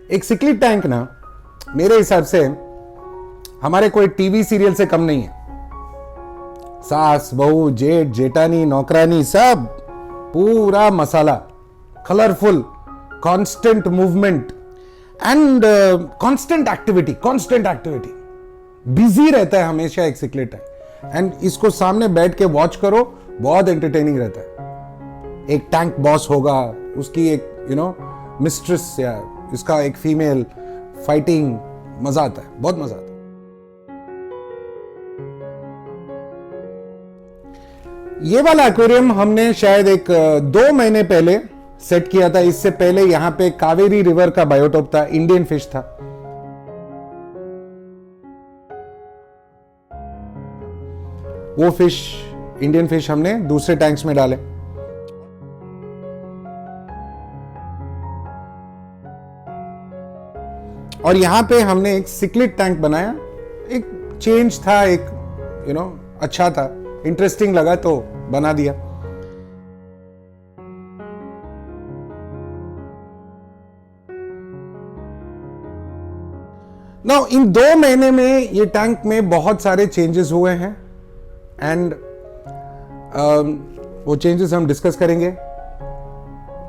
एक cichlid tank ना मेरे हिसाब से हमारे कोई टीवी सीरियल से कम नहीं है। सास बहू जेठ जेठानी नौकरानी सब पूरा मसाला, colourful, constant movement and constant activity, busy रहता है हमेशा एक सिक्लिड टैंक। एंड इसको सामने बैठ के वॉच करो, बहुत एंटरटेनिंग रहता है। एक टैंक बॉस होगा, उसकी एक मिस्ट्रेस या इसका एक फीमेल फाइटिंग, मजा आता है, बहुत मजा आता है। ये वाला एक्वेरियम हमने शायद 2 महीने पहले सेट किया था। इससे पहले यहां पे कावेरी रिवर का बायोटोप था, इंडियन फिश था। वो फिश, इंडियन फिश हमने दूसरे टैंक्स में डाले। और यहां पे हमने एक सिक्लिड टैंक बनाया। एक चेंज था, एक अच्छा था, इंटरेस्टिंग लगा तो बना दिया। नाउ इन 2 महीने में ये टैंक में बहुत सारे चेंजेस हुए हैं एंड वो चेंजेस हम डिस्कस करेंगे।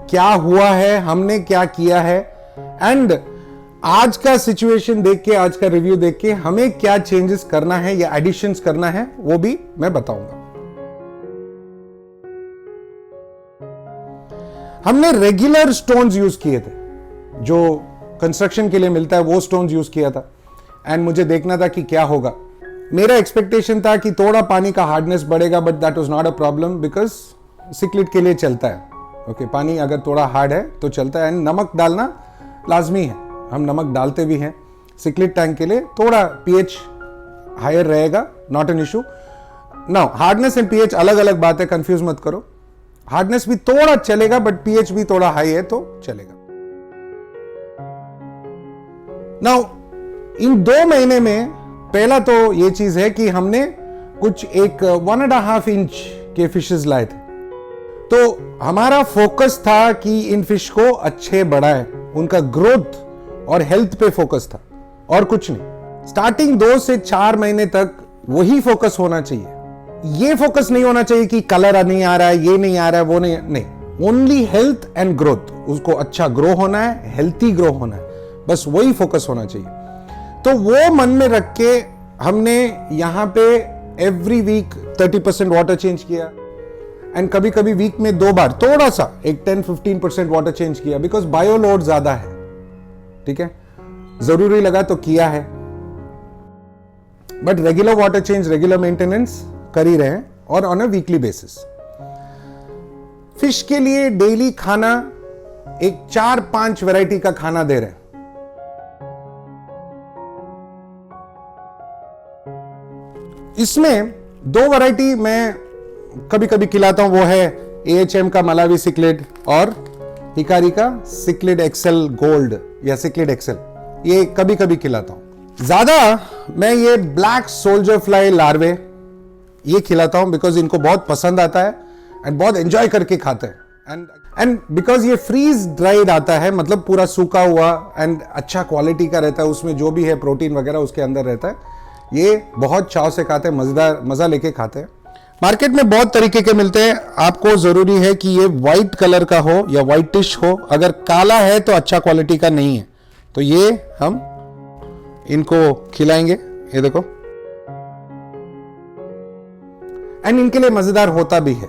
क्या हुआ है, हमने क्या किया है एंड आज का सिचुएशन देख के, आज का रिव्यू देख के हमें क्या चेंजेस करना है या एडिशंस करना है वो भी मैं बताऊंगा। हमने रेगुलर स्टोन्स यूज किए थे, जो कंस्ट्रक्शन के लिए मिलता है वो स्टोन्स यूज किया था एंड मुझे देखना था कि क्या होगा। मेरा एक्सपेक्टेशन था कि थोड़ा पानी का हार्डनेस बढ़ेगा, but that was not a problem because cichlid के लिए चलता है। ओके, पानी अगर थोड़ा हार्ड है तो चलता है एंड नमक डालना लाजमी है, हम नमक डालते भी हैं। सिक्लिड टैंक के लिए थोड़ा पीएच हायर रहेगा, not an issue. Now hardness and pH अलग अलग बात है, कंफ्यूज मत करो। हार्डनेस भी थोड़ा चलेगा बट पीएच भी थोड़ा हाई है तो चलेगा। नाउ इन 2 महीने में पहला तो ये चीज है कि हमने कुछ 1.5 इंच के फिशेस लाए थे। तो हमारा फोकस था कि इन फिश को अच्छे बढ़ाए, उनका ग्रोथ और हेल्थ पे फोकस था और कुछ नहीं। स्टार्टिंग 2 से 4 महीने तक वही फोकस होना चाहिए। ये फोकस नहीं होना चाहिए कि कलर नहीं आ रहा है, ये नहीं आ रहा है, वो नहीं। ओनली हेल्थ एंड ग्रोथ, उसको अच्छा ग्रो होना है, हेल्थी ग्रो होना है, बस वही फोकस होना चाहिए। तो वो मन में रख के हमने यहां पे एवरी वीक 30% वाटर चेंज किया एंड कभी कभी वीक में 2 बार थोड़ा सा 10-15% वाटर चेंज किया बिकॉज बायो लोड ज्यादा है। ठीक है, जरूरी लगा तो किया है, but regular water change, regular maintenance कर ही रहे हैं और on a weekly basis. Fish के लिए डेली खाना 4-5 वैरायटी का खाना दे रहे हैं। इसमें 2 वैरायटी मैं कभी कभी खिलाता हूं, वो है AHM का मलावी सिक्लिड और हिकारी का सिक्लिड एक्सेल गोल्ड या सिक्लिड एक्सेल, ये कभी कभी खिलाता हूं। ज्यादा मैं ये ब्लैक सोल्जर फ्लाई लार्वे ये खिलाता हूं बिकॉज इनको बहुत पसंद आता है एंड बहुत एंजॉय करके खाते हैं एंड बिकॉज ये फ्रीज ड्राइड आता है, मतलब पूरा सूखा हुआ एंड अच्छा क्वालिटी का रहता है, उसमें जो भी है प्रोटीन वगैरह उसके अंदर रहता है। ये बहुत चाव से खाते हैं, मजेदार, मजा लेके खाते हैं। मार्केट में बहुत तरीके के मिलते हैं, आपको जरूरी है कि ये व्हाइट कलर का हो या व्हाइटिश हो। अगर काला है तो अच्छा क्वालिटी का नहीं है, तो ये हम इनको खिलाएंगे। ये देखो, एंड इनके लिए मजेदार होता भी है।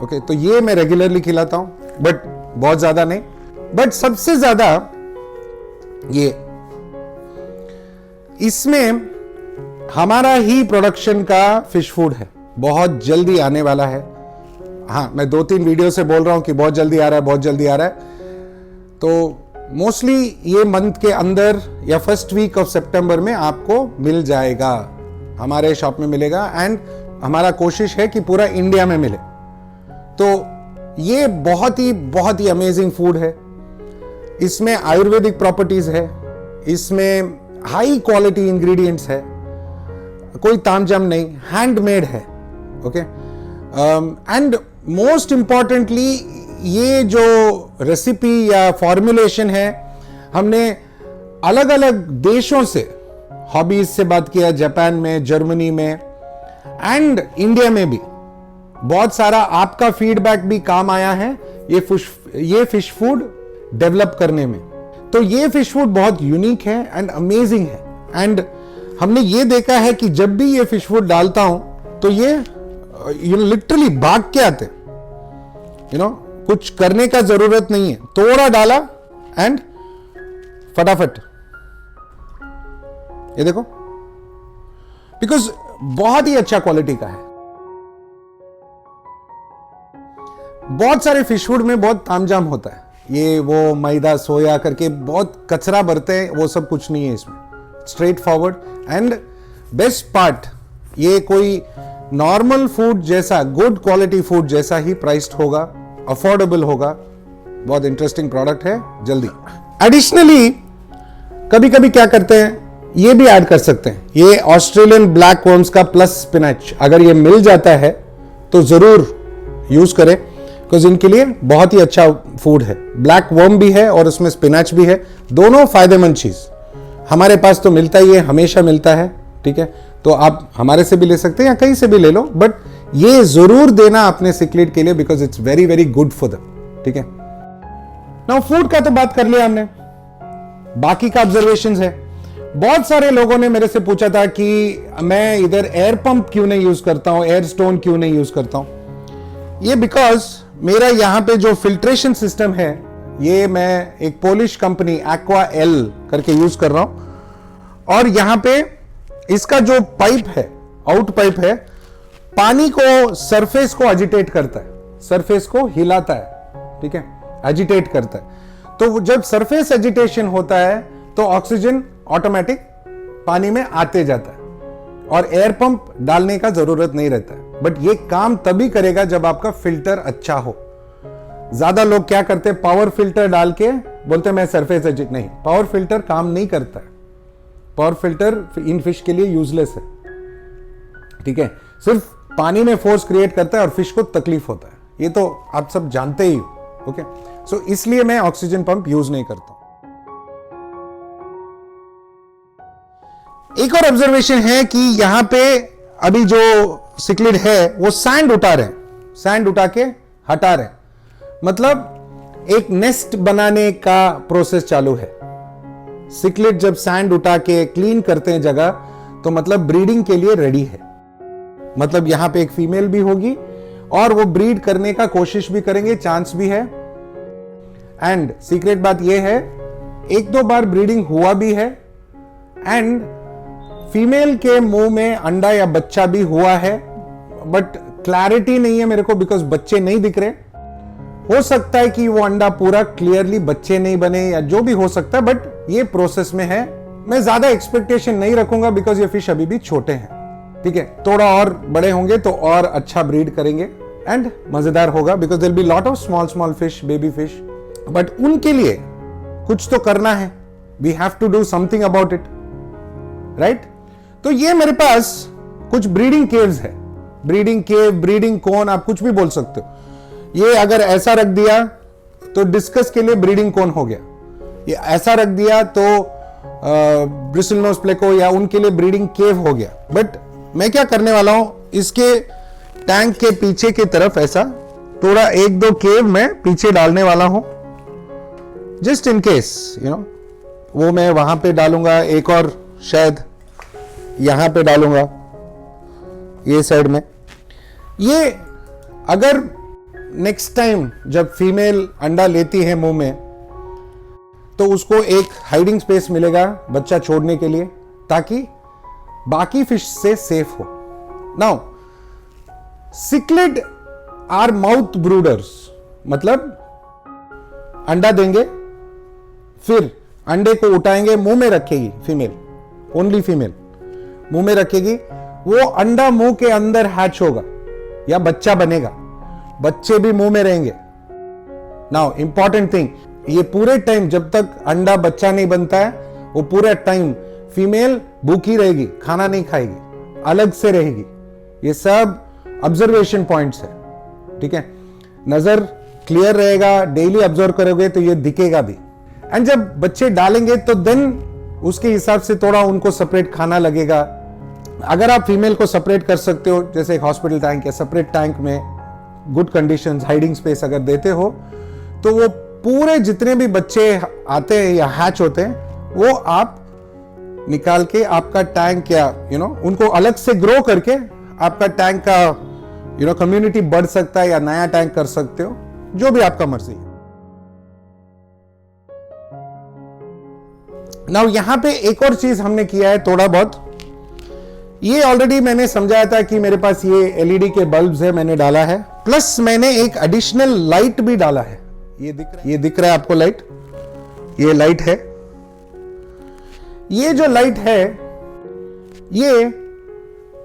ओके, तो ये मैं रेगुलरली खिलाता हूं, बट बहुत ज्यादा नहीं। बट सबसे ज्यादा ये, इसमें हमारा ही प्रोडक्शन का फिश फूड है, बहुत जल्दी आने वाला है। हाँ, मैं 2-3 वीडियो से बोल रहा हूं कि बहुत जल्दी आ रहा है, बहुत जल्दी आ रहा है। तो मोस्टली ये मंथ के अंदर या फर्स्ट वीक ऑफ सितंबर में आपको मिल जाएगा, हमारे शॉप में मिलेगा एंड हमारा कोशिश है कि पूरा इंडिया में मिले। तो ये बहुत ही अमेजिंग फूड है। इसमें आयुर्वेदिक प्रॉपर्टीज है, इसमें हाई क्वालिटी इंग्रेडिएंट्स है, कोई तामझाम नहीं, हैंडमेड है। ओके, एंड मोस्ट इंपॉर्टेंटली ये जो रेसिपी या फॉर्मुलेशन है, हमने अलग अलग देशों से हॉबीज से बात किया, जापान में, जर्मनी में एंड इंडिया में भी बहुत सारा आपका फीडबैक भी काम आया है ये फिश फूड डेवलप करने में। तो ये फिश फूड बहुत यूनिक है एंड अमेजिंग है। एंड हमने ये देखा है कि जब भी ये फिश फूड डालता हूं तो ये लिटरली भाग के आते, कुछ करने का जरूरत नहीं है, थोड़ा डाला एंड फटाफट। ये देखो, बिकॉज बहुत ही अच्छा क्वालिटी का है। बहुत सारे फिश फूड में बहुत तामझाम होता है, ये वो मैदा सोया करके बहुत कचरा भरते हैं, वो सब कुछ नहीं है इसमें, straight forward and best part, ये कोई नॉर्मल फूड जैसा, गुड क्वालिटी फूड जैसा ही प्राइस्ड होगा, अफोर्डेबल होगा। बहुत इंटरेस्टिंग प्रोडक्ट है। जल्दी एडिशनली कभी कभी क्या करते हैं, ये भी ऐड कर सकते हैं, ये ऑस्ट्रेलियन ब्लैक वर्म्स का प्लस स्पिनच, अगर ये मिल जाता है तो जरूर यूज करें, बिकॉज इनके लिए बहुत ही अच्छा फूड है। ब्लैक वर्म भी है और उसमें स्पिनच भी है, दोनों फायदेमंद चीज। हमारे पास तो मिलता ही है, हमेशा मिलता है, ठीक है, तो आप हमारे से भी ले सकते हैं या कहीं से भी ले लो, बट ये जरूर देना अपने सिक्लेट के लिए, because it's very very good for them, ठीक है। नाउ फूड का तो बात कर लिया हमने, बाकी का ऑब्जर्वेशंस है। बहुत सारे लोगों ने मेरे से पूछा था कि मैं इधर एयर पंप क्यों नहीं यूज करता हूं, एयर स्टोन क्यों नहीं यूज करता हूं। ये बिकॉज मेरा यहां पे जो फिल्ट्रेशन सिस्टम है, ये मैं एक पोलिश कंपनी एक्वा एल करके यूज कर रहा हूं, और यहां पे इसका जो पाइप है, आउट पाइप है, पानी को, सरफेस को एजिटेट करता है, सरफेस को हिलाता है, ठीक है, एजिटेट करता है। तो जब सरफेस एजिटेशन होता है तो ऑक्सीजन ऑटोमेटिक पानी में आते जाता है और एयर पंप डालने का जरूरत नहीं रहता है। बट ये काम तभी करेगा जब आपका फिल्टर अच्छा हो। ज्यादा लोग क्या करते हैं, पावर फिल्टर डाल के बोलते मैं सरफेस एजिट, नहीं, पावर फिल्टर काम नहीं करता है, पावर फिल्टर इन फिश के लिए यूजलेस है, ठीक है, सिर्फ पानी में फोर्स क्रिएट करता है और फिश को तकलीफ होता है, ये तो आप सब जानते ही हो, ओके। सो इसलिए मैं ऑक्सीजन पंप यूज नहीं करता। एक और ऑब्जर्वेशन है कि यहां पे अभी जो सिक्लिड है वो सैंड उठा रहे हैं, सैंड उठा के हटा रहे हैं, मतलब एक नेस्ट बनाने का प्रोसेस चालू है। सिक्लिड जब सैंड उठा के क्लीन करते हैं जगह, तो मतलब ब्रीडिंग के लिए रेडी है, मतलब यहां पे एक फीमेल भी होगी और वो ब्रीड करने का कोशिश भी करेंगे, चांस भी है। एंड सीक्रेट बात यह है, एक दो बार ब्रीडिंग हुआ भी है एंड फीमेल के मुंह में अंडा या बच्चा भी हुआ है, बट क्लैरिटी नहीं है मेरे को, बिकॉज बच्चे नहीं दिख रहे। हो सकता है कि वो अंडा पूरा क्लियरली बच्चे नहीं बने या जो भी हो सकता है, बट ये प्रोसेस में है। मैं ज्यादा एक्सपेक्टेशन नहीं रखूंगा बिकॉज ये फिश अभी भी छोटे हैं, ठीक है, थोड़ा और बड़े होंगे तो और अच्छा ब्रीड करेंगे एंड मजेदार होगा, because there will be lot of small small fish, baby fish, but उनके लिए कुछ तो करना है, we have to do something about it, right. तो ये मेरे पास कुछ ब्रीडिंग केव्स है, ब्रीडिंग केव, ब्रीडिंग कोन, आप कुछ भी बोल सकते हो। ये अगर ऐसा रख दिया तो डिस्कस के लिए ब्रीडिंग कोन हो गया, ये ऐसा रख दिया तो ब्रिसलनोज प्लेको या उनके लिए ब्रीडिंग केव हो गया। बट मैं क्या करने वाला हूं, इसके टैंक के पीछे की तरफ ऐसा थोड़ा एक दो केव मैं पीछे डालने वाला हूं, जस्ट इन केस, वो मैं वहां पे डालूंगा, एक और शायद यहां पे डालूंगा, ये साइड में। ये अगर नेक्स्ट टाइम जब फीमेल अंडा लेती है मुंह में, तो उसको एक हाइडिंग स्पेस मिलेगा बच्चा छोड़ने के लिए, ताकि बाकी फिश से सेफ हो। नाउ सिक्लिड आर माउथ ब्रूडर्स, मतलब अंडा देंगे, फिर अंडे को उठाएंगे, मुंह में रखेगी फीमेल, ओनली फीमेल मुंह में रखेगी, वो अंडा मुंह के अंदर हैच होगा या बच्चा बनेगा, बच्चे भी मुंह में रहेंगे। नाउ इंपॉर्टेंट थिंग, ये पूरे टाइम जब तक अंडा बच्चा नहीं बनता है, वो पूरे टाइम फीमेल भूखी रहेगी, खाना नहीं खाएगी, अलग से रहेगी। ये सब ऑब्जर्वेशन पॉइंट्स है, ठीक है, नजर क्लियर रहेगा, डेली ऑब्जर्व करोगे तो ये दिखेगा भी। एंड जब बच्चे डालेंगे तो देन उसके हिसाब से थोड़ा उनको सेपरेट खाना लगेगा। अगर आप फीमेल को सेपरेट कर सकते हो, जैसे एक हॉस्पिटल टैंक या सेपरेट टैंक में गुड कंडीशंस, हाइडिंग स्पेस अगर देते हो, तो वो पूरे जितने भी बच्चे आते हैं या हैच होते हैं वो आप निकाल के आपका टैंक या उनको अलग से ग्रो करके आपका टैंक का कम्युनिटी बढ़ सकता है या नया टैंक कर सकते हो, जो भी आपका मर्जी है। नाउ यहां पे एक और चीज हमने किया है थोड़ा बहुत, ये ऑलरेडी मैंने समझाया था कि मेरे पास ये एलईडी के बल्ब्स है, मैंने डाला है, प्लस मैंने एक एडिशनल लाइट भी डाला है। ये दिख रहा है आपको लाइट, ये लाइट है। ये जो लाइट है ये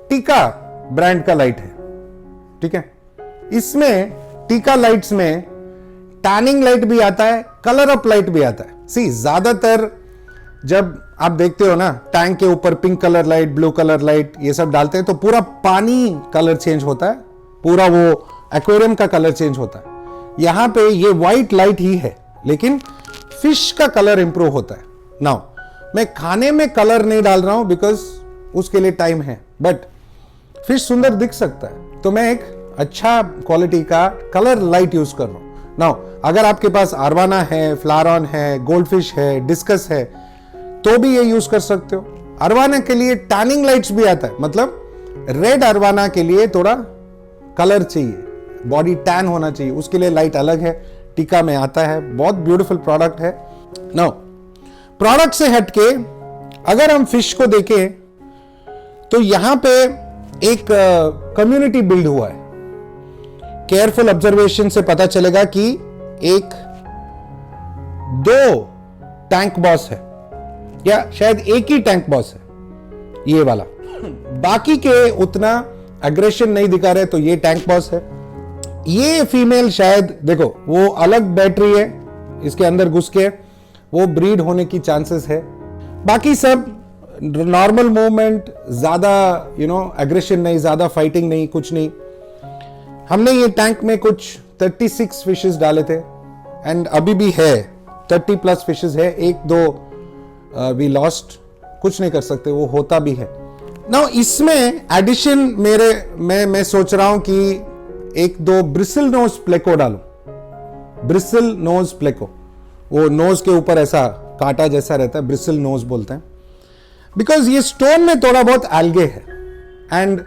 टीका ब्रांड का लाइट है, ठीक है। इसमें टीका लाइट्स में टैनिंग लाइट भी आता है, कलर अप लाइट भी आता है। सी ज्यादातर जब आप देखते हो ना टैंक के ऊपर pink colour light, blue colour light ये सब डालते हैं तो पूरा पानी कलर चेंज होता है, पूरा वो एक्वेरियम का कलर चेंज होता है। यहां पे ये व्हाइट लाइट ही है लेकिन फिश का कलर इंप्रूव होता है। नाउ मैं खाने में कलर नहीं डाल रहा हूं बिकॉज उसके लिए टाइम है, बट फिश सुंदर दिख सकता है तो मैं एक अच्छा क्वालिटी का कलर लाइट यूज कर रहा हूं। नाउ अगर आपके पास आरवाना है, फ्लारॉन है, गोल्डफिश है, डिस्कस है तो भी ये यूज कर सकते हो। अरवाना के लिए टैनिंग लाइट्स भी आता है, मतलब रेड अरवाना के लिए थोड़ा कलर चाहिए, बॉडी टैन होना चाहिए, उसके लिए लाइट अलग है, टीका में आता है, बहुत ब्यूटीफुल प्रोडक्ट है। नाउ प्रोडक्ट से हटके अगर हम फिश को देखें तो यहां पे एक कम्युनिटी बिल्ड हुआ है। केयरफुल ऑब्जर्वेशन से पता चलेगा कि एक 2 टैंक बॉस है या शायद एक ही टैंक बॉस है, ये वाला। बाकी के उतना एग्रेशन नहीं दिखा रहे तो ये टैंक बॉस है। ये फीमेल शायद देखो वो अलग बैटरी है, इसके अंदर घुस के वो ब्रीड होने की चांसेस है। बाकी सब नॉर्मल मूवमेंट, ज्यादा एग्रेशन नहीं, ज्यादा फाइटिंग नहीं, कुछ नहीं। हमने ये टैंक में कुछ 36 फिशेस डाले थे एंड अभी भी है 30 प्लस फिशेस है। 1-2 वी लॉस्ट, कुछ नहीं कर सकते, वो होता भी है। नाउ इसमें एडिशन मैं सोच रहा हूं कि 1-2 ब्रिसल नोज प्लेको डालूं। ब्रिसल नोज प्लेको, वो नोज के ऊपर ऐसा कांटा जैसा रहता है, ब्रिसल नोज बोलते हैं। बिकॉज ये स्टोन में थोड़ा बहुत एल्गे है एंड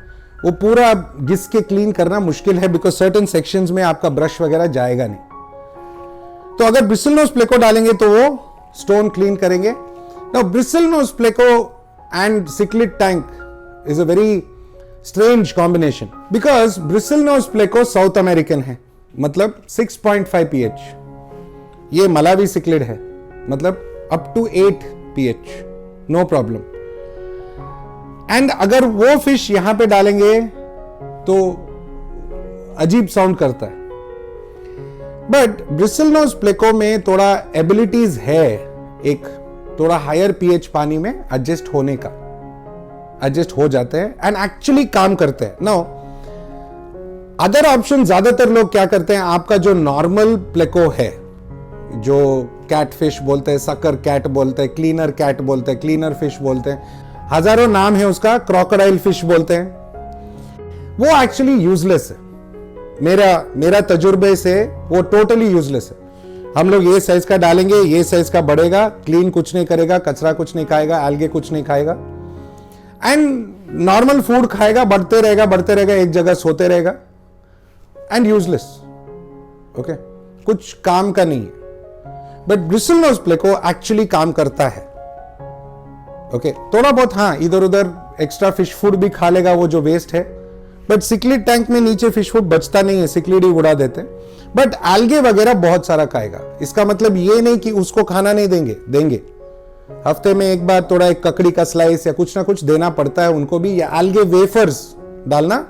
वो पूरा घिस के क्लीन करना मुश्किल है बिकॉज सर्टेन सेक्शंस में आपका ब्रश वगैरह जाएगा नहीं। तो अगर ब्रिसल नोज प्लेको डालेंगे तो वो स्टोन क्लीन करेंगे। Now, bristle nose pleco and cichlid tank is a very strange combination because bristle nose pleco South American है, मतलब 6.5 pH। ये मलावी सिक्लिड है, मतलब up to 8 pH, no problem। And अगर वो फिश यहां पे डालेंगे तो अजीब साउंड करता है। बट ब्रिसल नोज प्लेको में थोड़ा एबिलिटीज है, एक थोड़ा हायर पीएच पानी में एडजस्ट होने का, एडजस्ट हो जाते हैं एंड एक्चुअली काम करते हैं। नाउ अदर ऑप्शन ज्यादातर लोग क्या करते हैं, आपका जो नॉर्मल प्लेको है, जो कैटफिश बोलते हैं, सकर कैट बोलते हैं, क्लीनर कैट बोलते हैं, क्लीनर फिश बोलते हैं, हजारों नाम है उसका, क्रोकोडाइल फिश बोलते हैं, वो एक्चुअली यूजलेस है। मेरा तजुर्बे से वो टोटली यूजलेस है। हम लोग ये साइज का डालेंगे, ये साइज का बढ़ेगा, क्लीन कुछ नहीं करेगा, कचरा कुछ नहीं खाएगा, एल्गे कुछ नहीं खाएगा एंड नॉर्मल फूड खाएगा, बढ़ते रहेगा, एक जगह सोते रहेगा एंड यूजलेस। ओके, कुछ काम का नहीं है। बट ब्रिसल नोज प्लेको एक्चुअली काम करता है। ओके, थोड़ा बहुत हाँ इधर उधर एक्स्ट्रा फिश फूड भी खा लेगा, वो जो वेस्ट है, बट सिक्लिड टैंक में नीचे फिश फूड बचता नहीं है, सिक्लिड ही उड़ा देते हैं। बट एल्गे वगैरह बहुत सारा खाएगा। इसका मतलब ये नहीं कि उसको खाना नहीं देंगे। हफ्ते में एक बार थोड़ा एक ककड़ी का स्लाइस या कुछ ना कुछ देना पड़ता है उनको भी, या एल्गे वेफर्स डालना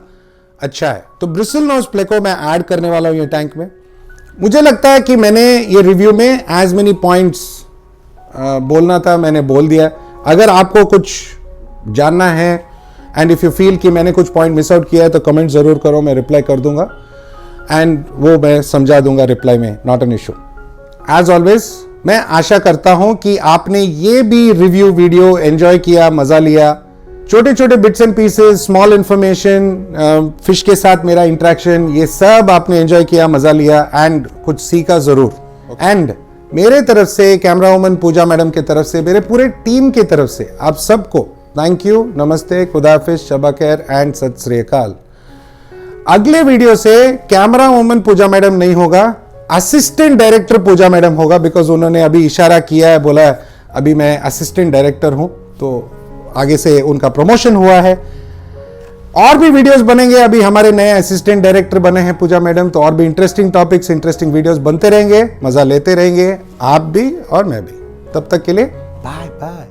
अच्छा है। तो ब्रिसल नोज प्लेको मैं ऐड करने वाला हूं ये टैंक में। मुझे लगता है कि मैंने ये रिव्यू में एज मेनी पॉइंट्स बोलना था, मैंने बोल दिया। अगर आपको कुछ जानना है एंड इफ यू फील कि मैंने कुछ पॉइंट मिस आउट किया है तो कमेंट जरूर करो, मैं रिप्लाई कर दूंगा एंड वो मैं समझा दूंगा रिप्लाई में, not an issue. As always मैं आशा करता हूं कि आपने ये भी रिव्यू वीडियो एंजॉय किया, मजा लिया। छोटे छोटे bits and pieces, small information, fish के साथ मेरा इंटरेक्शन, ये सब आपने एंजॉय किया, मजा लिया एंड कुछ सीखा जरूर। एंड मेरे तरफ से, कैमरा वुमन पूजा मैडम के तरफ से, मेरे पूरे टीम की तरफ से आप सबको थैंक यू, नमस्ते, खुदा हाफिज, शबा खैर एंड सत श्री अकाल। अगले वीडियो से कैमरा वुमन पूजा मैडम नहीं होगा, असिस्टेंट डायरेक्टर पूजा मैडम होगा, बिकॉज उन्होंने अभी इशारा किया है, बोला अभी मैं असिस्टेंट डायरेक्टर हूं, तो आगे से उनका प्रमोशन हुआ है। और भी वीडियोस बनेंगे, अभी हमारे नए असिस्टेंट डायरेक्टर बने हैं पूजा मैडम, तो और भी इंटरेस्टिंग टॉपिक्स, इंटरेस्टिंग वीडियोस बनते रहेंगे, मजा लेते रहेंगे, आप भी और मैं भी। तब तक के लिए बाय बाय।